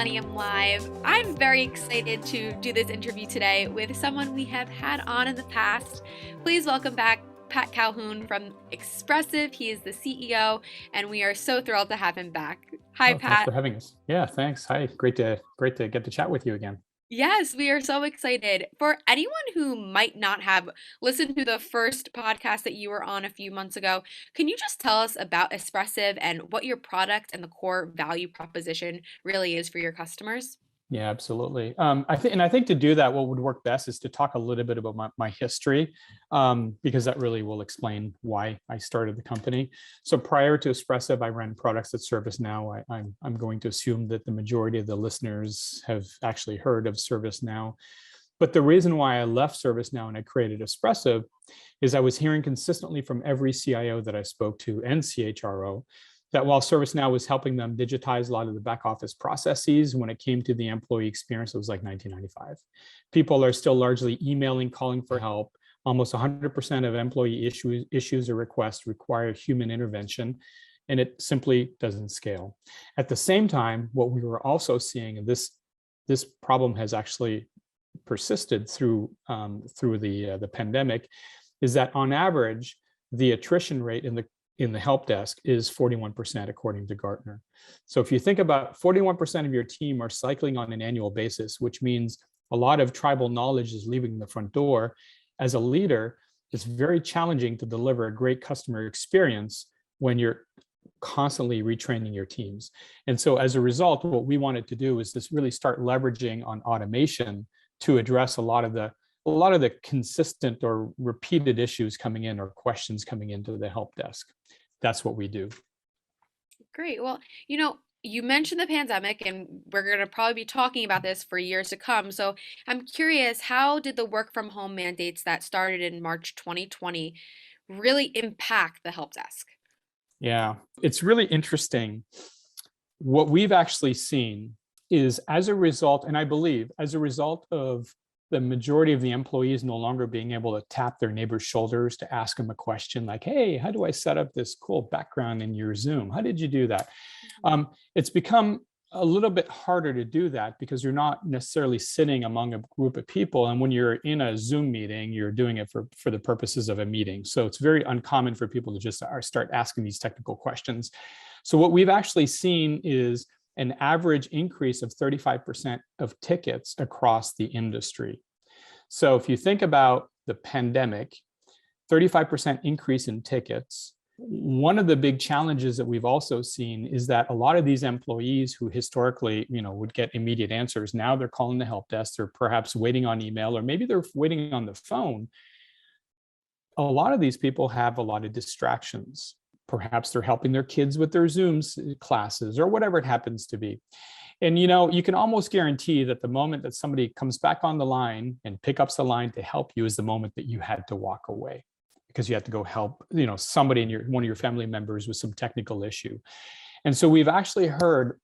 Millennium Live. I'm very excited to do this interview today with someone we have had on in the past. Please welcome back Pat Calhoun from Espressive. He is the CEO, and we are so thrilled to have him back. Hi, Pat. Thanks for having us. Yeah, thanks. Hi, great to get to chat with you again. Yes, we are so excited. For anyone who might not have listened to the first podcast that you were on a few months ago, can you just tell us about Espressive and what your product and the core value proposition really is for your customers? Yeah, absolutely. I think to do that, what would work best is to talk a little bit about my history, because that really will explain why I started the company. So prior to Espressive, I ran products at ServiceNow. I'm going to assume that the majority of the listeners have actually heard of ServiceNow. But the reason why I left ServiceNow and I created Espressive is I was hearing consistently from every CIO that I spoke to and CHRO that while ServiceNow was helping them digitize a lot of the back office processes, when it came to the employee experience, it was like 1995. People are still largely emailing, calling for help. Almost 100% of employee issues or requests require human intervention, and it simply doesn't scale. At the same time, what we were also seeing, and this problem has actually persisted through the pandemic, is that on average, the attrition rate in the help desk is 41%, according to Gartner. So if you think about 41% of your team are cycling on an annual basis, which means a lot of tribal knowledge is leaving the front door. As a leader, it's very challenging to deliver a great customer experience when you're constantly retraining your teams. And so as a result, what we wanted to do is just really start leveraging on automation to address a lot of the consistent or repeated issues coming in or questions coming into the help desk. That's what we do. Great. Well, you mentioned the pandemic, and we're going to probably be talking about this for years to come. So I'm curious, how did the work from home mandates that started in March 2020 really impact the help desk? Yeah, it's really interesting. What we've actually seen is as a result, and I believe as a result of the majority of the employees no longer being able to tap their neighbor's shoulders to ask them a question like, hey, how do I set up this cool background in your Zoom? How did you do that? It's become a little bit harder to do that because you're not necessarily sitting among a group of people. And when you're in a Zoom meeting, you're doing it for the purposes of a meeting. So it's very uncommon for people to just start asking these technical questions. So what we've actually seen is an average increase of 35% of tickets across the industry. So if you think about the pandemic, 35% increase in tickets. One of the big challenges that we've also seen is that a lot of these employees who historically, would get immediate answers, now they're calling the help desk, they're perhaps waiting on email, or maybe they're waiting on the phone. A lot of these people have a lot of distractions. Perhaps they're helping their kids with their Zoom classes or whatever it happens to be. And you can almost guarantee that the moment that somebody comes back on the line and picks up the line to help you is the moment that you had to walk away because you had to go help, somebody in one of your family members with some technical issue. And so we've actually heard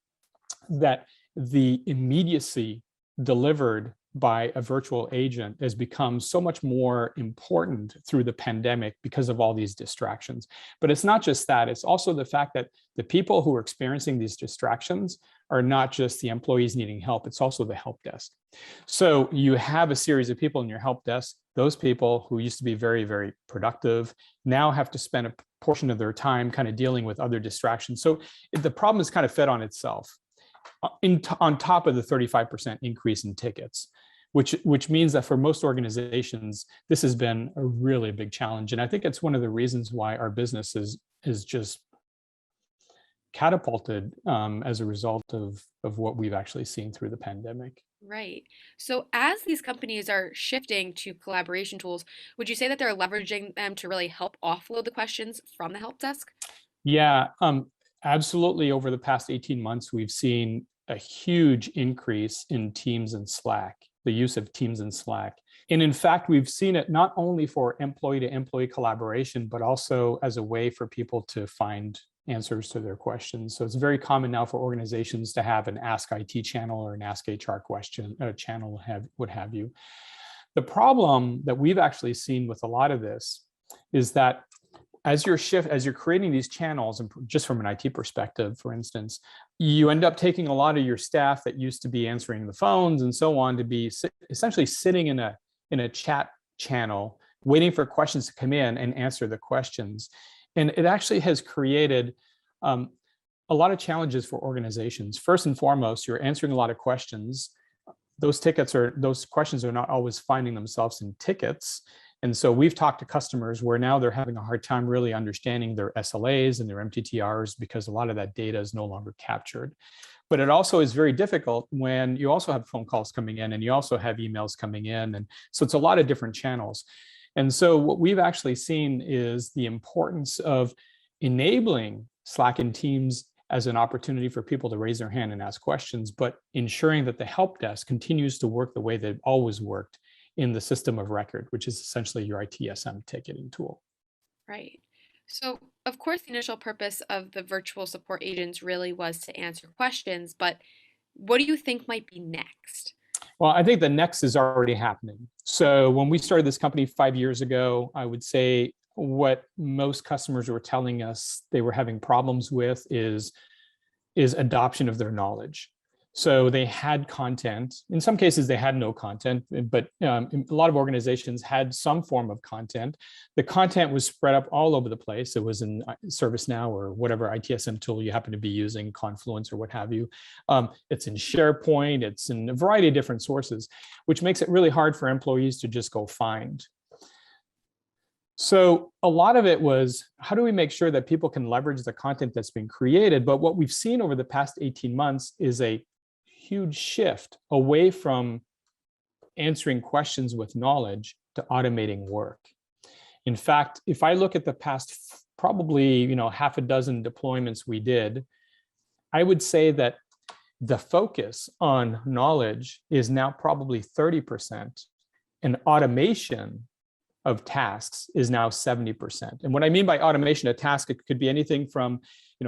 that the immediacy delivered by a virtual agent has become so much more important through the pandemic because of all these distractions. But it's not just that, it's also the fact that the people who are experiencing these distractions are not just the employees needing help, it's also the help desk. So you have a series of people in your help desk. Those people who used to be very, very productive now have to spend a portion of their time kind of dealing with other distractions. So the problem is kind of fed on itself. On top of the 35% increase in tickets, which means that for most organizations, this has been a really big challenge. And I think it's one of the reasons why our business is just catapulted as a result of what we've actually seen through the pandemic. Right. So as these companies are shifting to collaboration tools, would you say that they're leveraging them to really help offload the questions from the help desk? Yeah, absolutely. Over the past 18 months, we've seen a huge increase in Teams and Slack, the use of Teams and Slack. And in fact, we've seen it not only for employee-to-employee collaboration, but also as a way for people to find answers to their questions. So it's very common now for organizations to have an Ask IT channel or an Ask HR channel, what have you. The problem that we've actually seen with a lot of this is that as you're creating these channels, and just from an IT perspective, for instance, you end up taking a lot of your staff that used to be answering the phones and so on to be essentially sitting in a chat channel, waiting for questions to come in and answer the questions. And it actually has created a lot of challenges for organizations. First and foremost, you're answering a lot of questions. Those questions are not always finding themselves in tickets. And so we've talked to customers where now they're having a hard time really understanding their SLAs and their MTTRs because a lot of that data is no longer captured. But it also is very difficult when you also have phone calls coming in and you also have emails coming in. And so it's a lot of different channels. And so what we've actually seen is the importance of enabling Slack and Teams as an opportunity for people to raise their hand and ask questions, but ensuring that the help desk continues to work the way they've always worked in the system of record, which is essentially your ITSM ticketing tool. Right. So, of course, the initial purpose of the virtual support agents really was to answer questions, but what do you think might be next? Well, I think the next is already happening. So when we started this company 5 years ago, I would say what most customers were telling us they were having problems with is adoption of their knowledge. So they had content. In some cases, they had no content, but a lot of organizations had some form of content. The content was spread up all over the place. It was in ServiceNow or whatever ITSM tool you happen to be using, Confluence or what have you. It's in SharePoint. It's in a variety of different sources, which makes it really hard for employees to just go find. So a lot of it was, how do we make sure that people can leverage the content that's been created? But what we've seen over the past 18 months is a huge shift away from answering questions with knowledge to automating work. In fact, if I look at the past probably half a dozen deployments we did, I would say that the focus on knowledge is now probably 30%, and automation of tasks is now 70%. And what I mean by automation of task, it could be anything from,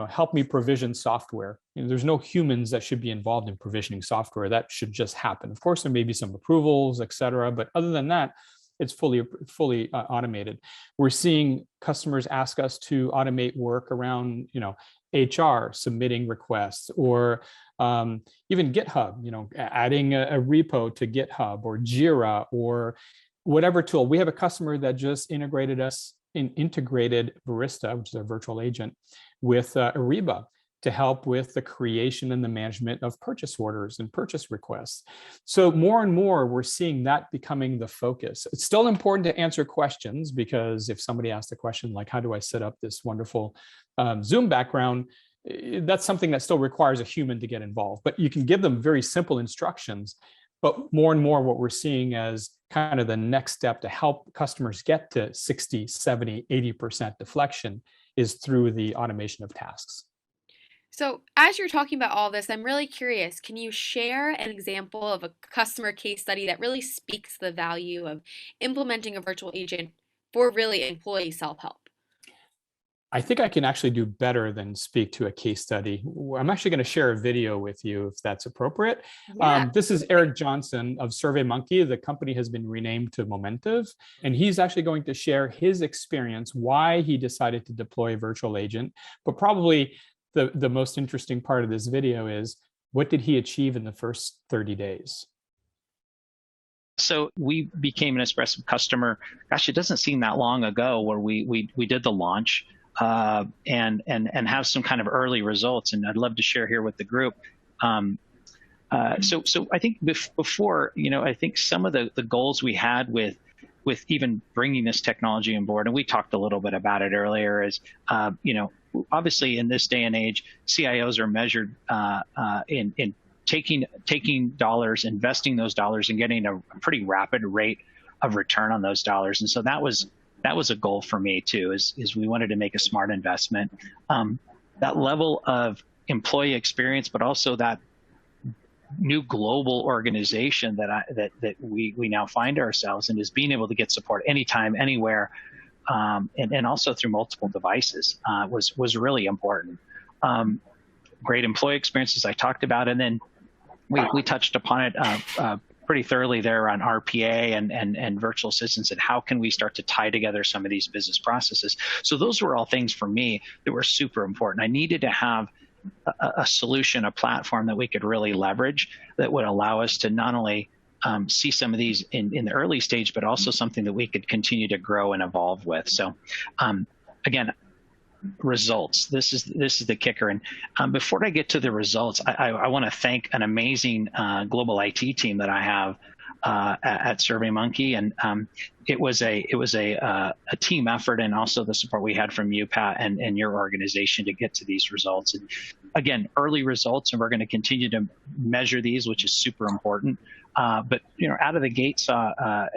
help me provision software. There's no humans that should be involved in provisioning software. That should just happen. Of course, there may be some approvals, et cetera, but other than that, it's fully automated. We're seeing customers ask us to automate work around, HR, submitting requests, or even GitHub, adding a repo to GitHub or Jira or whatever tool. We have a customer that just integrated Barista, which is a virtual agent, with Ariba to help with the creation and the management of purchase orders and purchase requests. So more and more, we're seeing that becoming the focus. It's still important to answer questions, because if somebody asks a question like, how do I set up this wonderful Zoom background? That's something that still requires a human to get involved, but you can give them very simple instructions. But more and more what we're seeing as kind of the next step to help customers get to 60, 70, 80% deflection is through the automation of tasks. So, as you're talking about all this, I'm really curious. Can you share an example of a customer case study that really speaks to the value of implementing a virtual agent for really employee self-help? I think I can actually do better than speak to a case study. I'm actually going to share a video with you if that's appropriate. Yeah. This is Eric Johnson of SurveyMonkey. The company has been renamed to Momentive, and he's actually going to share his experience, why he decided to deploy a virtual agent. But probably the most interesting part of this video is, what did he achieve in the first 30 days? So we became an Espressive customer. Gosh, it doesn't seem that long ago where we did the launch. And have some kind of early results, and I'd love to share here with the group. So I think before, I think some of the goals we had with even bringing this technology on board, and we talked a little bit about it earlier, is obviously in this day and age, CIOs are measured in taking dollars, investing those dollars, and getting a pretty rapid rate of return on those dollars. And so that was a goal for me too, is we wanted to make a smart investment. That level of employee experience, but also that new global organization that we now find ourselves in, is being able to get support anytime, anywhere, and also through multiple devices was really important. Great employee experiences I talked about, and then we touched upon it pretty thoroughly there on RPA and virtual assistants, and how can we start to tie together some of these business processes. So those were all things for me that were super important. I needed to have a solution, a platform that we could really leverage that would allow us to not only see some of these in the early stage, but also something that we could continue to grow and evolve with. So again, results. This is the kicker. And before I get to the results, I want to thank an amazing global IT team that I have at SurveyMonkey, and it was a team effort, and also the support we had from you, Pat, and your organization to get to these results. And again, early results, and we're going to continue to measure these, which is super important. But out of the gate, saw a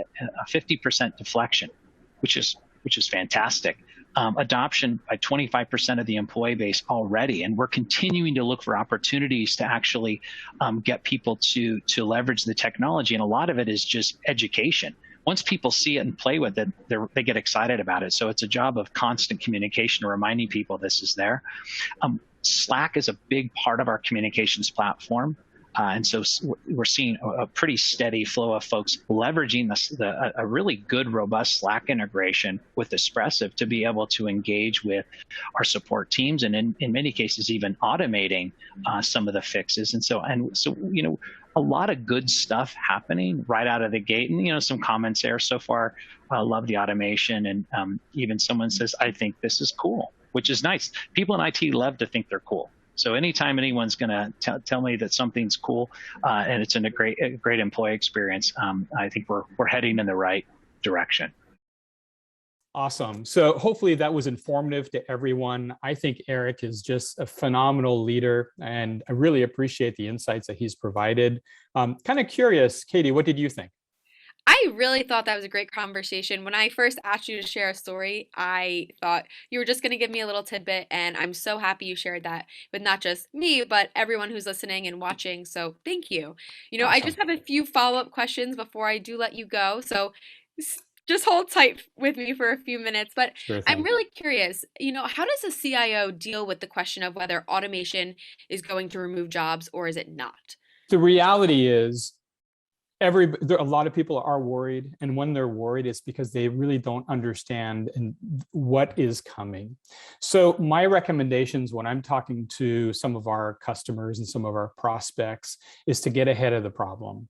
50% deflection, which is fantastic. Adoption by 25% of the employee base already, and we're continuing to look for opportunities to actually get people to leverage the technology, and a lot of it is just education. Once people see it and play with it, they get excited about it. So it's a job of constant communication, reminding people this is there. Slack is a big part of our communications platform. And so we're seeing a pretty steady flow of folks leveraging a really good, robust Slack integration with Espressive to be able to engage with our support teams, and in many cases even automating some of the fixes. And so a lot of good stuff happening right out of the gate. And some comments there so far. Love the automation, and even someone says, "I think this is cool," which is nice. People in IT love to think they're cool. So anytime anyone's going to tell me that something's cool and it's in a great employee experience, I think we're heading in the right direction. Awesome. So hopefully that was informative to everyone. I think Eric is just a phenomenal leader, and I really appreciate the insights that he's provided. Kind of curious, Katie, what did you think? I really thought that was a great conversation. When I first asked you to share a story, I thought you were just going to give me a little tidbit, and I'm so happy you shared that with not just me, but everyone who's listening and watching. So thank you. I just Awesome. have a few follow-up questions before I do let you go. So just hold tight with me for a few minutes. But Sure I'm thing. really curious, how does a CIO deal with the question of whether automation is going to remove jobs or is it not? The reality is, a lot of people are worried, and when they're worried, it's because they really don't understand what is coming. So my recommendations when I'm talking to some of our customers and some of our prospects is to get ahead of the problem.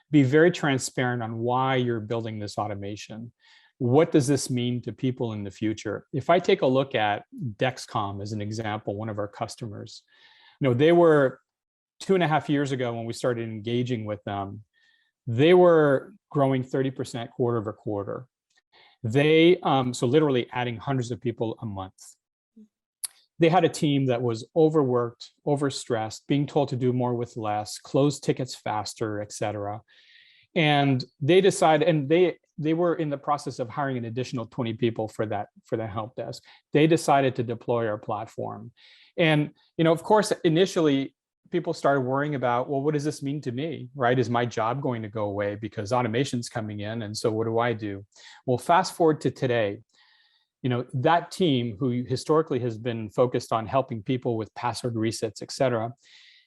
Be very transparent on why you're building this automation. What does this mean to people in the future? If I take a look at Dexcom as an example, one of our customers, they were 2.5 years ago when we started engaging with them. They were growing 30% quarter over quarter. So literally adding hundreds of people a month. They had a team that was overworked, overstressed, being told to do more with less, close tickets faster, et cetera. And they decided, and they were in the process of hiring an additional 20 people for the help desk. They decided to deploy our platform. And, of course, initially, people started worrying about, well, what does this mean to me, right? Is my job going to go away because automation's coming in? And so what do I do? Well, fast forward to today, that team who historically has been focused on helping people with password resets, et cetera,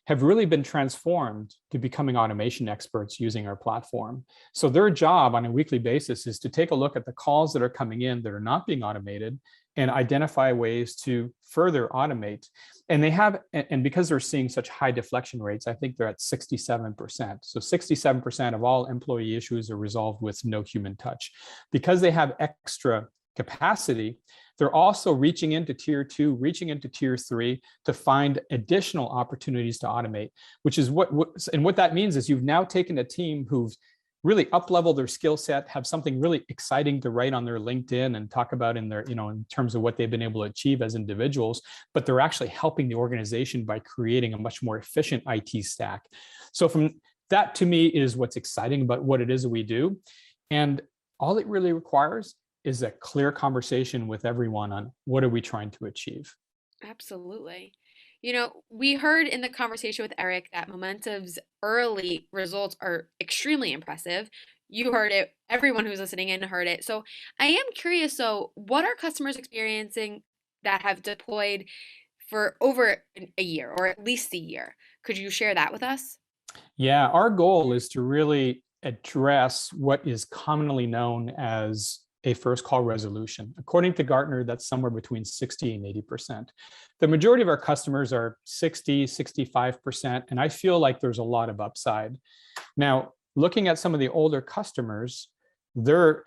have really been transformed to becoming automation experts using our platform. So their job on a weekly basis is to take a look at the calls that are coming in that are not being automated and identify ways to further automate. And because they're seeing such high deflection rates, I think they're at 67%. So 67% of all employee issues are resolved with no human touch. Because they have extra capacity, they're also reaching into tier 2, reaching into tier 3 to find additional opportunities to automate, which is what that means is you've now taken a team who've really up-level their skill set, have something really exciting to write on their LinkedIn and talk about in their, in terms of what they've been able to achieve as individuals, but they're actually helping the organization by creating a much more efficient IT stack. So from that, to me, is what's exciting about what it is that we do. And all it really requires is a clear conversation with everyone on what are we trying to achieve. Absolutely. We heard in the conversation with Eric that Momentive's early results are extremely impressive. You heard it, everyone who's listening in heard it. So I am curious, so what are customers experiencing that have deployed for over a year or at least a year? Could you share that with us? Yeah, our goal is to really address what is commonly known as a first call resolution. According to Gartner, that's somewhere between 60 and 80%. The majority of our customers are 60, 65%, and I feel like there's a lot of upside. Now, looking at some of the older customers, they're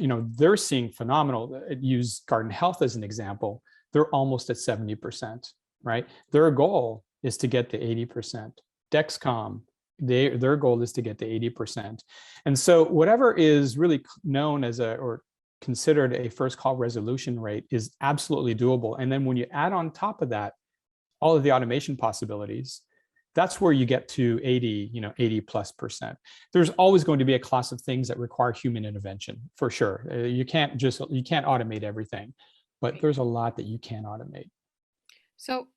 seeing phenomenal. Use Garden Health as an example. They're almost at 70%, right? Their goal is to get to 80%. Dexcom, their goal is to get to 80%. And so whatever is really known as or considered a first call resolution rate is absolutely doable. And then when you add on top of that all of the automation possibilities, that's where you get to 80+%. There's always going to be a class of things that require human intervention, for sure. You can't automate everything, but there's a lot that you can automate. So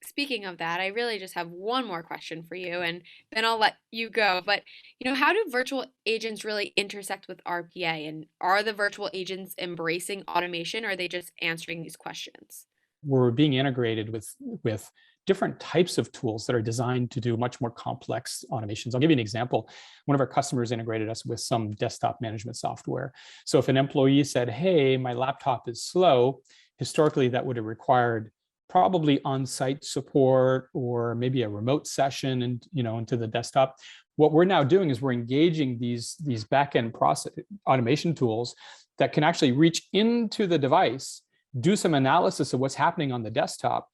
speaking of that, I really just have one more question for you, and then I'll let you go. But, how do virtual agents really intersect with RPA? And are the virtual agents embracing automation, or are they just answering these questions? We're being integrated with different types of tools that are designed to do much more complex automations. I'll give you an example. One of our customers integrated us with some desktop management software. So if an employee said, hey, my laptop is slow, historically that would have required probably on-site support or maybe a remote session and into the desktop. What we're now doing is we're engaging these back-end process automation tools that can actually reach into the device, do some analysis of what's happening on the desktop,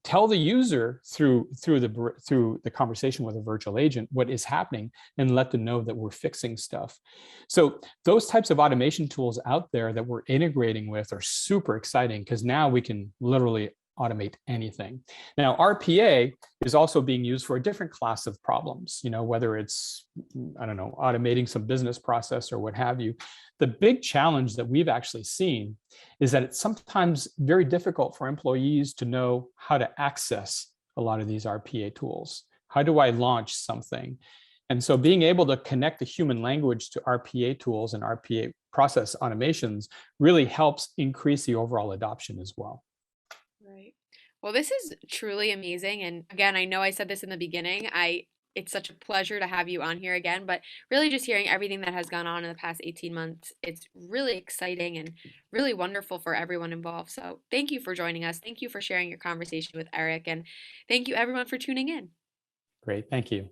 tell the user through the conversation with a virtual agent what is happening, and let them know that we're fixing stuff. So those types of automation tools out there that we're integrating with are super exciting because now we can literally automate anything. Now, RPA is also being used for a different class of problems, whether it's, automating some business process or what have you. The big challenge that we've actually seen is that it's sometimes very difficult for employees to know how to access a lot of these RPA tools. How do I launch something? And so being able to connect the human language to RPA tools and RPA process automations really helps increase the overall adoption as well. Right. Well, this is truly amazing. And again, I know I said this in the beginning. It's such a pleasure to have you on here again, but really just hearing everything that has gone on in the past 18 months, it's really exciting and really wonderful for everyone involved. So thank you for joining us. Thank you for sharing your conversation with Eric, and thank you everyone for tuning in. Great. Thank you.